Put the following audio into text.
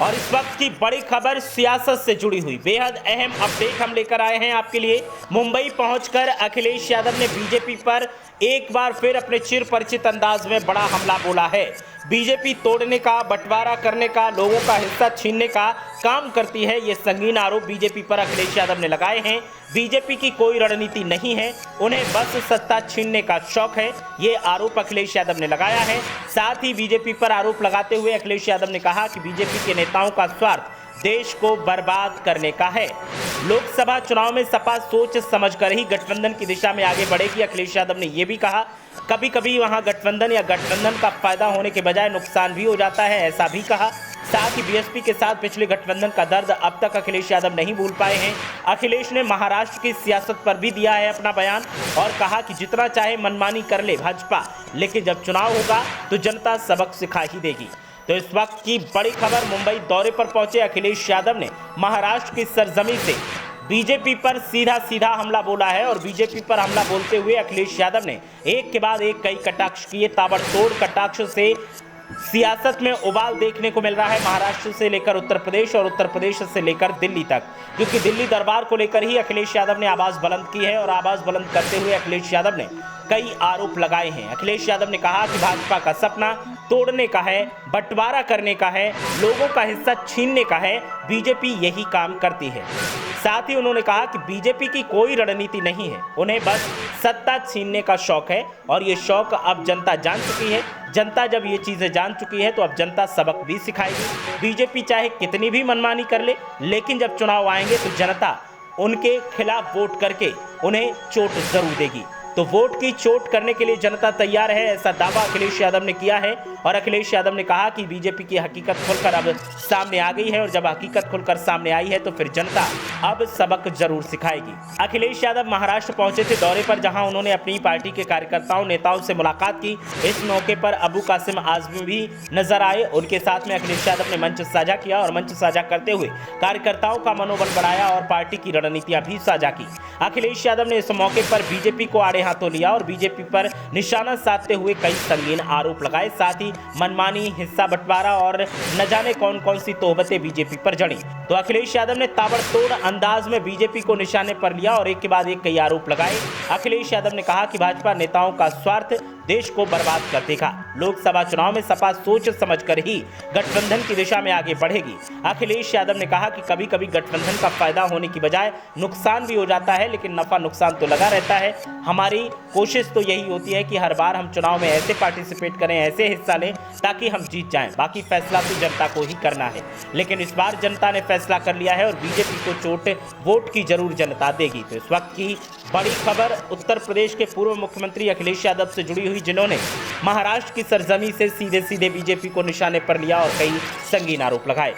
और इस वक्त की बड़ी खबर सियासत से जुड़ी हुई बेहद अहम अपडेट हम लेकर आए हैं आपके लिए। मुंबई पहुंचकर अखिलेश यादव ने बीजेपी पर एक बार फिर अपने चिर परिचित अंदाज में बड़ा हमला बोला है। बीजेपी तोड़ने का, बंटवारा करने का, लोगों का हिस्सा छीनने का काम करती है, ये संगीन आरोप बीजेपी पर अखिलेश यादव ने लगाए हैं। बीजेपी की कोई रणनीति नहीं है, उन्हें बस सत्ता छीनने का शौक है, ये आरोप अखिलेश यादव ने लगाया है। साथ ही बीजेपी पर आरोप लगाते हुए अखिलेश यादव ने कहा कि बीजेपी के नेताओं का स्वार्थ देश को बर्बाद करने का है। लोकसभा चुनाव में सपा सोच समझकर ही गठबंधन की दिशा में आगे बढ़ेगी। अखिलेश यादव ने यह भी कहा, कभी कभी वहां गठबंधन या गठबंधन का फायदा होने के बजाय नुकसान भी हो जाता है, ऐसा भी कहा। साथ ही बीएसपी के साथ पिछले गठबंधन का दर्द अब तक अखिलेश यादव नहीं भूल पाए हैं। अखिलेश ने महाराष्ट्र की सियासत पर भी दिया है अपना बयान और कहा कि जितना चाहे मनमानी कर ले भाजपा, लेकिन जब चुनाव होगा तो जनता सबक सिखा ही देगी। तो इस वक्त की बड़ी खबर, मुंबई दौरे पर पहुंचे अखिलेश यादव ने महाराष्ट्र की सरजमी से बीजेपी पर सीधा सीधा हमला बोला है। और बीजेपी पर हमला बोलते हुए अखिलेश यादव ने एक के बाद एक कई कटाक्ष किए। ताबड़तोड़ कटाक्ष से सियासत में उबाल देखने को मिल रहा है, महाराष्ट्र से लेकर उत्तर प्रदेश और उत्तर प्रदेश से लेकर दिल्ली तक, क्योंकि दिल्ली दरबार को लेकर ही अखिलेश यादव ने आवाज बुलंद की है। और आवाज बुलंद करते हुए अखिलेश यादव ने कई आरोप लगाए हैं। अखिलेश यादव ने कहा कि भाजपा का सपना तोड़ने का है, बंटवारा करने का है, लोगों का हिस्सा छीनने का है, बीजेपी यही काम करती है। साथ ही उन्होंने कहा कि बीजेपी की कोई रणनीति नहीं है, उन्हें बस सत्ता छीनने का शौक है और ये शौक अब जनता जान चुकी है। जनता जब ये चीजें जान चुकी है तो अब जनता सबक भी सिखाएगी। बीजेपी चाहे कितनी भी मनमानी कर ले, लेकिन जब चुनाव आएंगे तो जनता उनके खिलाफ वोट करके उन्हें चोट जरूर देगी। तो वोट की चोट करने के लिए जनता तैयार है, ऐसा दावा अखिलेश यादव ने किया है। और अखिलेश यादव ने कहा कि बीजेपी की हकीकत खुलकर अब सामने आ गई है और जब हकीकत खुलकर सामने आई है तो फिर जनता अब सबक जरूर सिखाएगी। अखिलेश यादव महाराष्ट्र पहुंचे थे दौरे पर, जहां उन्होंने अपनी पार्टी के कार्यकर्ताओं, नेताओं से मुलाकात की। इस मौके पर अबू कासिम आजमी भी नजर आए, उनके साथ में अखिलेश यादव ने मंच साझा किया और मंच साझा करते हुए कार्यकर्ताओं का मनोबल बढ़ाया और पार्टी की रणनीतियां भी साझा की। अखिलेश यादव ने इस मौके पर बीजेपी को आड़े हाथों लिया और बीजेपी पर निशाना साधते हुए कई संगीन आरोप लगाए। साथ ही मनमानी, हिस्सा बंटवारा और न जाने कौन कौन सी तोहमतें बीजेपी पर जड़ी। तो अखिलेश यादव ने ताबड़तोड़ अंदाज में बीजेपी को निशाने पर लिया और एक के बाद एक कई आरोप लगाए। अखिलेश यादव ने कहा कि भाजपा नेताओं का स्वार्थ देश को बर्बाद कर देगा। लोकसभा चुनाव में सपा सोच समझकर ही गठबंधन की दिशा में आगे बढ़ेगी। अखिलेश यादव ने कहा कि कभी कभी गठबंधन का फायदा होने की बजाय नुकसान भी हो जाता है, लेकिन नफा नुकसान तो लगा रहता है। हमारी कोशिश तो यही होती है कि हर बार हम चुनाव में ऐसे पार्टिसिपेट करें, ऐसे हिस्सा लें ताकि हम जीत जाएं। बाकी फैसला तो जनता को ही करना है, लेकिन इस बार जनता ने फैसला कर लिया है और बीजेपी को चोट वोट की जरूर जनता देगी। तो इस वक्त की बड़ी खबर उत्तर प्रदेश के पूर्व मुख्यमंत्री अखिलेश यादव से जुड़ी हुई, जिन्होंने महाराष्ट्र की सरजमी से सीधे सीधे बीजेपी को निशाने पर लिया और कई संगीन आरोप लगाए।